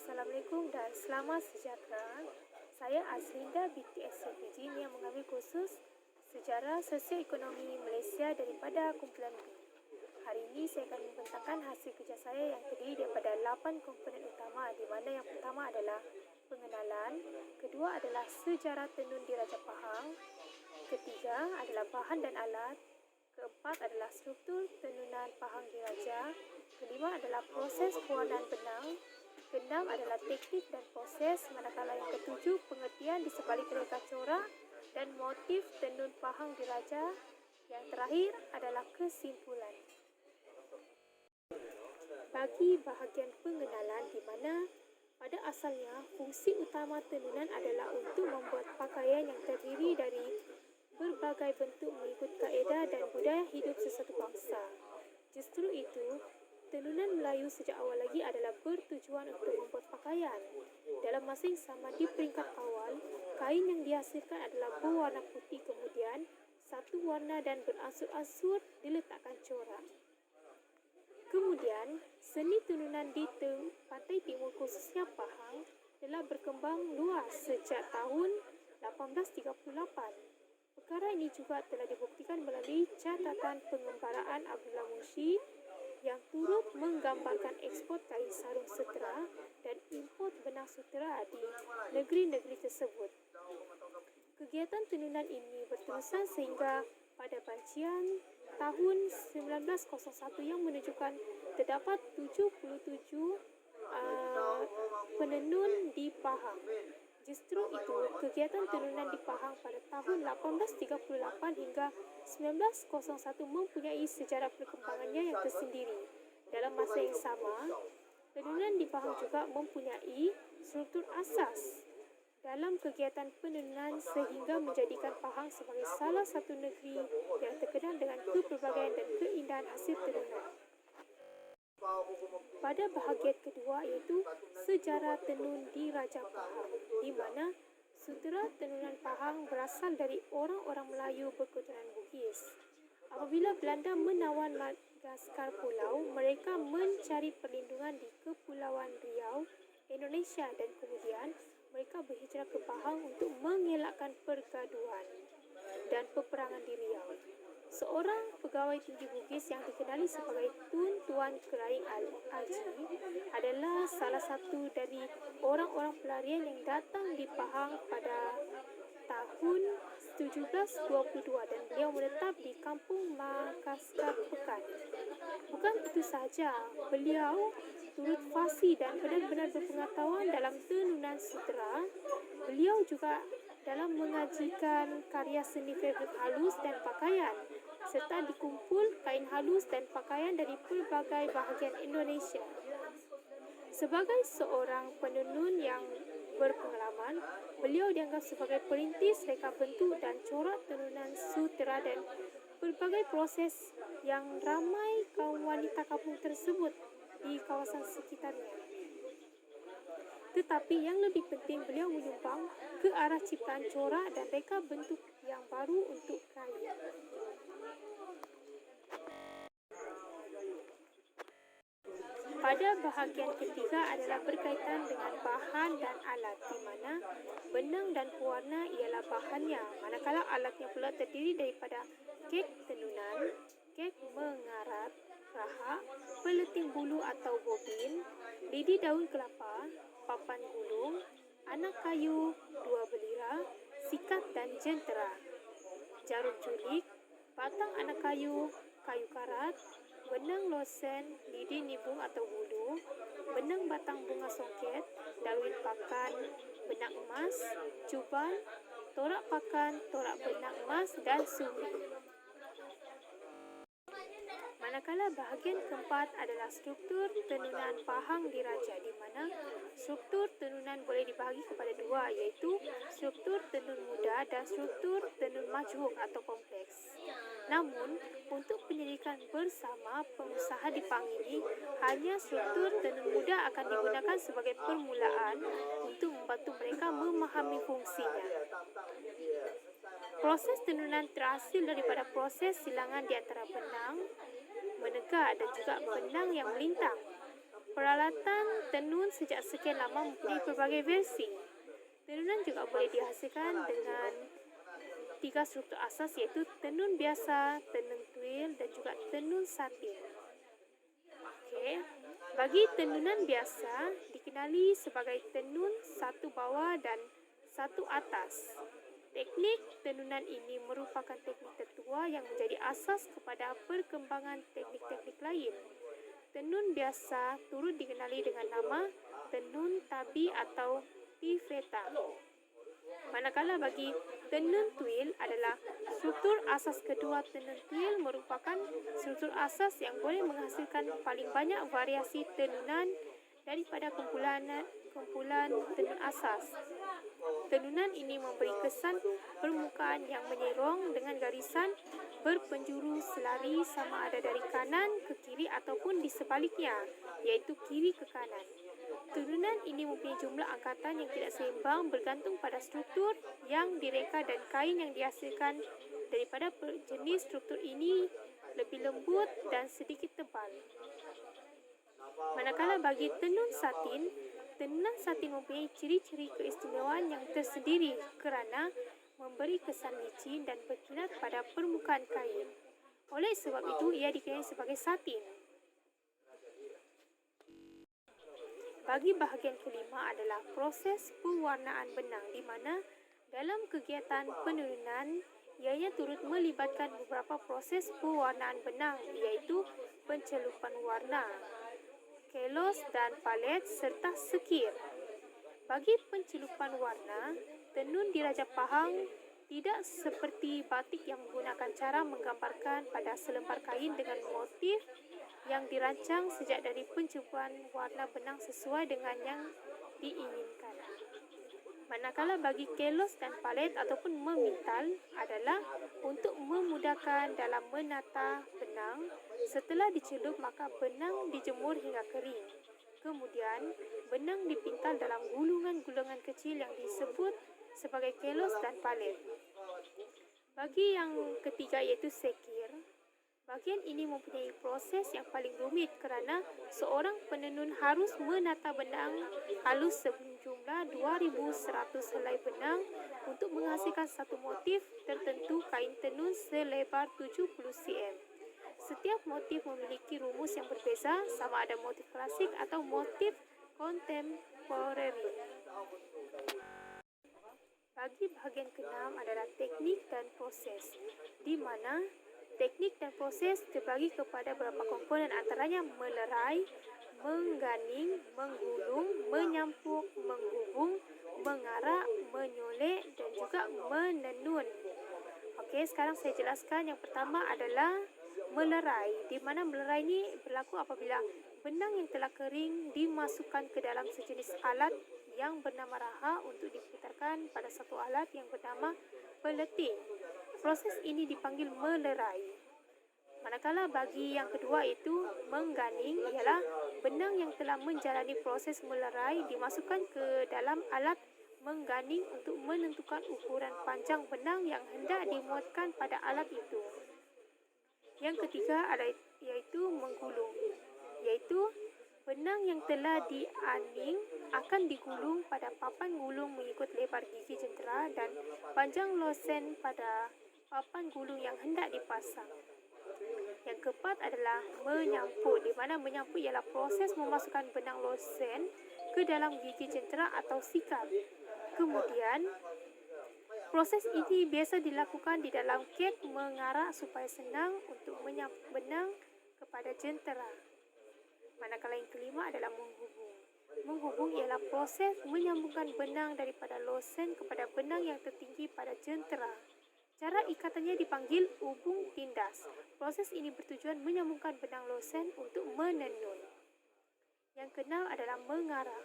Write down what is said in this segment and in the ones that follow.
Assalamualaikum dan selamat sejahtera. Saya Azlinda binti SCPG yang mengambil kursus Sejarah Sosioekonomi Malaysia daripada kumpulan B. Hari ini saya akan membentangkan hasil kerja saya yang terdiri daripada 8 komponen utama, di mana yang pertama adalah pengenalan, kedua adalah sejarah tenun di Raja Pahang, ketiga adalah bahan dan alat, keempat adalah struktur tenunan Pahang di Raja, kelima adalah proses pewarnaan benang, keenam adalah teknik dan proses, manakala yang ketujuh pengertian di sebalik reka corak dan motif tenun Pahang di Raja. Yang terakhir adalah kesimpulan. Bagi bahagian pengenalan, di mana pada asalnya fungsi utama tenunan adalah untuk membuat pakaian yang terdiri dari berbagai bentuk mengikut kaedah dan budaya hidup sesuatu bangsa. Justru itu, tenunan Melayu sejak awal lagi adalah bertujuan untuk membuat pakaian. Dalam masa yang sama, di peringkat awal, kain yang dihasilkan adalah berwarna putih, kemudian satu warna dan beransur-ansur diletakkan corak. Kemudian, seni tenunan di pantai timur khususnya Pahang telah berkembang luas sejak tahun 1838. Perkara ini juga telah dibuktikan melalui catatan pengembaraan Abdullah Munshi yang turut menggambarkan ekspor kain sarung sutera dan import benang sutera di negeri-negeri tersebut. Kegiatan tenunan ini berterusan sehingga pada bancian tahun 1901 yang menunjukkan terdapat 77 penenun di Pahang. Justru itu, kegiatan tenunan di Pahang pada tahun 1838 hingga 1901 mempunyai sejarah perkembangannya yang tersendiri. Dalam masa yang sama, tenunan di Pahang juga mempunyai struktur asas dalam kegiatan penenunan sehingga menjadikan Pahang sebagai salah satu negeri yang terkenal dengan kepelbagaian dan keindahan hasil tenunan. Pada bahagian kedua iaitu sejarah tenun di Raja Pahang, di mana sutera tenunan Pahang berasal dari orang-orang Melayu berketurunan Bugis. Apabila Belanda menawan Madagaskar Pulau, mereka mencari perlindungan di Kepulauan Riau, Indonesia, dan kemudian mereka berhijrah ke Pahang untuk mengelakkan pergaduhan dan peperangan di Riau. Seorang pegawai tinggi Bugis yang dikenali sebagai Tun Tuan Keraing Aji adalah salah satu dari orang-orang pelarian yang datang di Pahang pada tahun 1722 dan beliau menetap di kampung Makassar Pekan. Bukan itu sahaja, beliau turut fasih dan benar-benar berpengetahuan dalam tenunan sutera. Beliau juga dalam mengajikan karya seni fabrik halus dan pakaian, serta dikumpul kain halus dan pakaian dari pelbagai bahagian Indonesia. Sebagai seorang penenun yang berpengalaman, beliau dianggap sebagai perintis reka bentuk dan corak tenunan sutera dan pelbagai proses yang ramai kaum wanita kampung tersebut di kawasan sekitarnya. Tetapi yang lebih penting, beliau menyumbang ke arah ciptaan corak dan reka bentuk yang baru untuk kain. Pada bahagian ketiga adalah berkaitan dengan bahan dan alat, di mana benang dan pewarna ialah bahannya, manakala alatnya pula terdiri daripada kek tenunan, kek mengarat, rahak, peleting bulu atau bobin, lidi daun kelapa, papan gulung, anak kayu, dua belira, sikat dan jentera, jarum julik, batang anak kayu, kayu karat, benang losen, lidi nibung atau bulu, benang batang bunga songket, daun pakan, benang emas, cuban, torak pakan, torak benang emas dan sumbi. Manakala bahagian keempat adalah struktur tenunan Pahang di Raja, di mana struktur tenunan boleh dibahagi kepada dua, iaitu struktur tenun muda dan struktur tenun majmuk atau kompleks. Namun, untuk penyelidikan bersama pengusaha di Pahang ini, hanya struktur tenun muda akan digunakan sebagai permulaan untuk membantu mereka memahami fungsinya. Proses tenunan terhasil daripada proses silangan di antara benang, menegak dan juga benang yang melintang. Peralatan tenun sejak sekian lama mempunyai berbagai versi. Tenunan juga boleh dihasilkan dengan 3 struktur asas, iaitu tenun biasa, tenun twill dan juga tenun satin. Okey. Bagi tenunan biasa dikenali sebagai tenun satu bawah dan satu atas. Teknik tenunan ini merupakan teknik tertua yang menjadi asas kepada perkembangan teknik-teknik lain. Tenun biasa turut dikenali dengan nama tenun tabi atau piveta. Manakala bagi tenun twill adalah struktur asas kedua. Tenun twill merupakan struktur asas yang boleh menghasilkan paling banyak variasi tenunan daripada kumpulan tenun asas. Tenunan ini memberi kesan permukaan yang menyerong dengan garisan berpenjuru selari sama ada dari kanan ke kiri ataupun di sebaliknya, iaitu kiri ke kanan. Tenunan ini mempunyai jumlah angkatan yang tidak seimbang bergantung pada struktur yang direka dan kain yang dihasilkan. Daripada jenis struktur ini lebih lembut dan sedikit tebal. Manakala bagi tenun satin, tenunan satin mempunyai ciri-ciri keistimewaan yang tersendiri kerana memberi kesan licin dan berkilat pada permukaan kain. Oleh sebab itu, ia dikenali sebagai satin. Bagi bahagian kelima adalah proses pewarnaan benang, di mana dalam kegiatan penenunan, ianya turut melibatkan beberapa proses pewarnaan benang, iaitu pencelupan warna, kelos dan palet serta sekir. Bagi pencelupan warna, tenun di Raja Pahang tidak seperti batik yang menggunakan cara menggambarkan pada selembar kain dengan motif yang dirancang sejak dari pencelupan warna benang sesuai dengan yang diinginkan. Manakala bagi kelos dan palet ataupun memintal adalah untuk memudahkan dalam menata benang. Setelah dicelup, maka benang dijemur hingga kering. Kemudian, benang dipintal dalam gulungan-gulungan kecil yang disebut sebagai kelos dan palet. Bagi yang ketiga iaitu sekir, bahagian ini mempunyai proses yang paling rumit kerana seorang penenun harus menata benang halus sejumlah 2,100 helai benang untuk menghasilkan satu motif tertentu kain tenun selebar 70 cm. Setiap motif memiliki rumus yang berbeza, sama ada motif klasik atau motif kontemporeri. Bagi bahagian keenam adalah teknik dan proses, di mana teknik dan proses terbagi kepada beberapa komponen, antaranya melerai, mengganing, menggulung, menyampuk, menghubung, mengarak, menyolek dan juga menenun. Okey, sekarang saya jelaskan. Yang pertama adalah melerai, di mana melerai ini berlaku apabila benang yang telah kering dimasukkan ke dalam sejenis alat yang bernama raha untuk diputarkan pada satu alat yang bernama peleting. Proses ini dipanggil melerai. Manakala bagi yang kedua itu mengganing, ialah benang yang telah menjalani proses melerai dimasukkan ke dalam alat mengganing untuk menentukan ukuran panjang benang yang hendak dimuatkan pada alat itu. Yang ketiga iaitu menggulung, iaitu benang yang telah dianing akan digulung pada papan gulung mengikut lebar gigi jentera dan panjang losen pada papan gulung yang hendak dipasang. Yang keempat adalah menyampuk, di mana menyampuk ialah proses memasukkan benang losen ke dalam gigi jentera atau sikat. Kemudian, proses ini biasa dilakukan di dalam kek mengarak supaya senang untuk menyampuk benang kepada jentera. Manakala yang kelima adalah menghubung. Menghubung ialah proses menyambungkan benang daripada losen kepada benang yang tertinggi pada jentera. Cara ikatannya dipanggil ubung tindas. Proses ini bertujuan menyambungkan benang losen untuk menenun. Yang keenam adalah mengarak.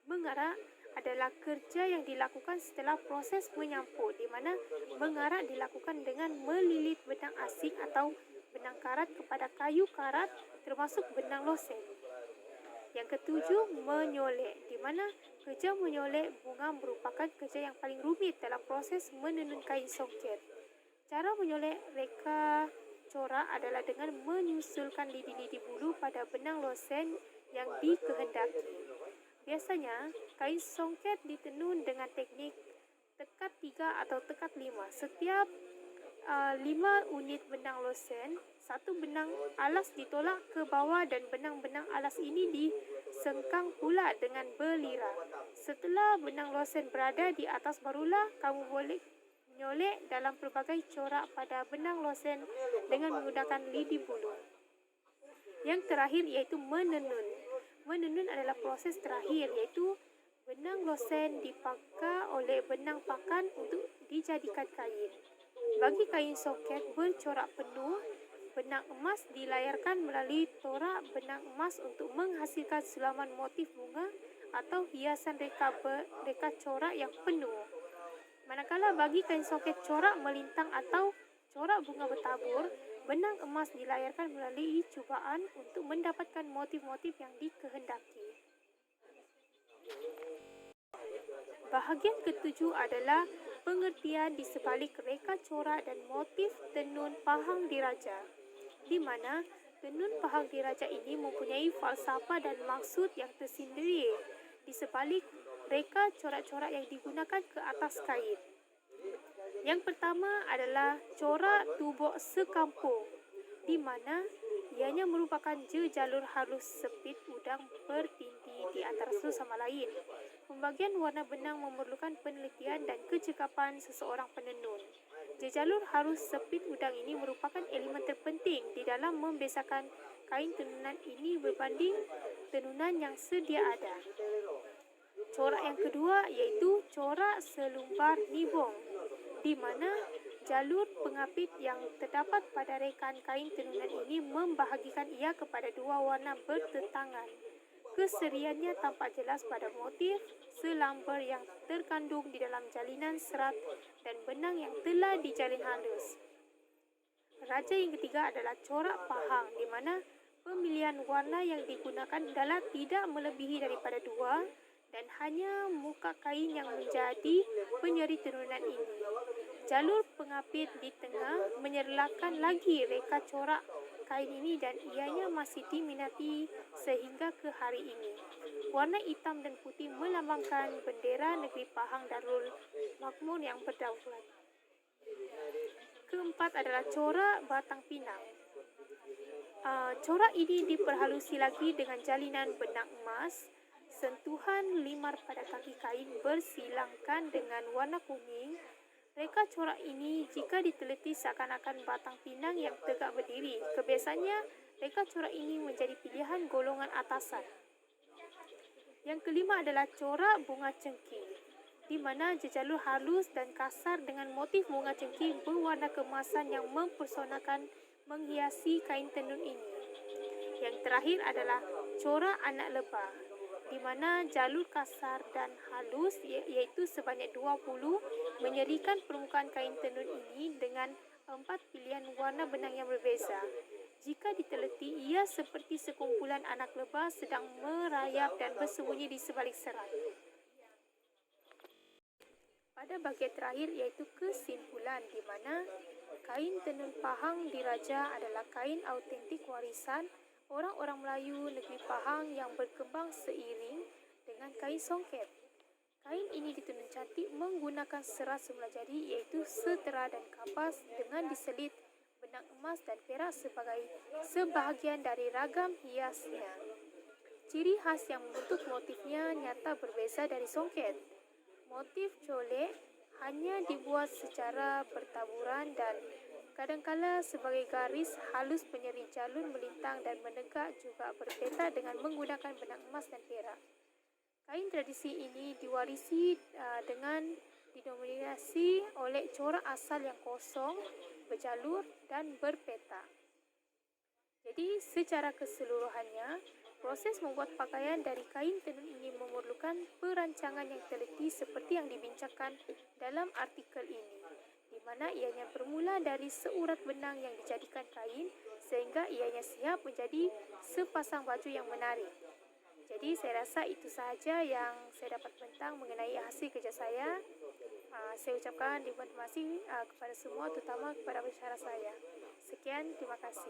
Mengarak adalah kerja yang dilakukan setelah proses menyampuk, di mana mengarak dilakukan dengan melilit benang asing atau benang karat kepada kayu karat termasuk benang losen. Yang ketujuh, menyolek, di mana kerja menyolek bunga merupakan kerja yang paling rumit dalam proses menenun kain songket. Cara menyolek reka corak adalah dengan menyusulkan lidi-lidi bulu pada benang losen yang dikehendaki. Biasanya, kain songket ditenun dengan teknik tekat 3 atau tekat 5. Setiap 5 unit benang losen, satu benang alas ditolak ke bawah dan benang-benang alas ini disengkang pula dengan belira. Setelah benang losen berada di atas, barulah kamu boleh menyolek dalam pelbagai corak pada benang losen dengan menggunakan lidi bulu. Yang terakhir iaitu menenun. Menenun adalah proses terakhir, iaitu benang losen dipakai oleh benang pakan untuk dijadikan kain. Bagi kain soket bercorak penuh, benang emas dilayarkan melalui torak benang emas untuk menghasilkan sulaman motif bunga atau hiasan reka corak yang penuh. Manakala bagi kain soket corak melintang atau corak bunga bertabur, benang emas dilayarkan melalui cubaan untuk mendapatkan motif-motif yang dikehendaki. Bahagian ketujuh adalah pengertian di sebalik reka corak dan motif tenun Pahang Diraja, di mana tenun Pahang Diraja ini mempunyai falsafah dan maksud yang tersendiri di sebalik reka corak-corak yang digunakan ke atas kain. Yang pertama adalah corak tubok sekampung, di mana ianya merupakan jalur halus sepit udang bertindih di antara satu sama lain. Pembagian warna benang memerlukan penelitian dan kecekapan seseorang penenun. Jalur halus sepit udang ini merupakan elemen terpenting di dalam membezakan kain tenunan ini berbanding tenunan yang sedia ada. Corak yang kedua iaitu corak selumbar nibong, di mana jalur pengapit yang terdapat pada rekaan kain tenunan ini membahagikan ia kepada dua warna bertentangan. Keseriannya tampak jelas pada motif selambar yang terkandung di dalam jalinan serat dan benang yang telah dijalin halus. Raja yang ketiga adalah corak Pahang, di mana pemilihan warna yang digunakan adalah tidak melebihi daripada 2 dan hanya muka kain yang menjadi penyeri tenunan ini. Jalur pengapit di tengah menyerlakan lagi reka corak kain ini dan ianya masih diminati sehingga ke hari ini. Warna hitam dan putih melambangkan bendera negeri Pahang Darul Makmur yang berdaulat. Keempat adalah corak batang pinang. Corak ini diperhalusi lagi dengan jalinan benang emas. Sentuhan limar pada kaki kain bersilangkan dengan warna kuning. Reka corak ini jika diteliti seakan-akan batang pinang yang tegak berdiri. Kebiasaannya, reka corak ini menjadi pilihan golongan atasan. Yang kelima adalah corak bunga cengkih, di mana jejalur halus dan kasar dengan motif bunga cengkih berwarna keemasan yang mempersonakan menghiasi kain tenun ini. Yang terakhir adalah corak anak lebah, di mana jalur kasar dan halus iaitu sebanyak 20 menyerikan permukaan kain tenun ini dengan 4 pilihan warna benang yang berbeza. Jika diteliti, ia seperti sekumpulan anak lebah sedang merayap dan bersembunyi di sebalik serat. Pada bahagian terakhir iaitu kesimpulan, di mana kain tenun Pahang Diraja adalah kain autentik warisan orang-orang Melayu negeri Pahang yang berkembang seiring dengan kain songket. Kain ini ditenun cantik menggunakan serat semula jadi iaitu setera dan kapas dengan diselit benang emas dan perak sebagai sebahagian dari ragam hiasnya. Ciri khas yang membentuk motifnya nyata berbeza dari songket. Motif colek hanya dibuat secara bertaburan dan kadangkala sebagai garis halus penyeri jalur melintang dan menegak juga berbeza dengan menggunakan benang emas dan perak. Kain tradisi ini diwarisi dengan didominasi oleh corak asal yang kosong, berjalur dan berpetak. Jadi secara keseluruhannya, proses membuat pakaian dari kain tenun ini memerlukan perancangan yang teliti seperti yang dibincangkan dalam artikel ini, di mana ianya bermula dari seurat benang yang dijadikan kain sehingga ianya siap menjadi sepasang baju yang menarik. Jadi saya rasa itu sahaja yang saya dapat bentang mengenai hasil kerja saya. Saya ucapkan terima kasih kepada semua, terutama kepada pensyarah saya. Sekian, terima kasih.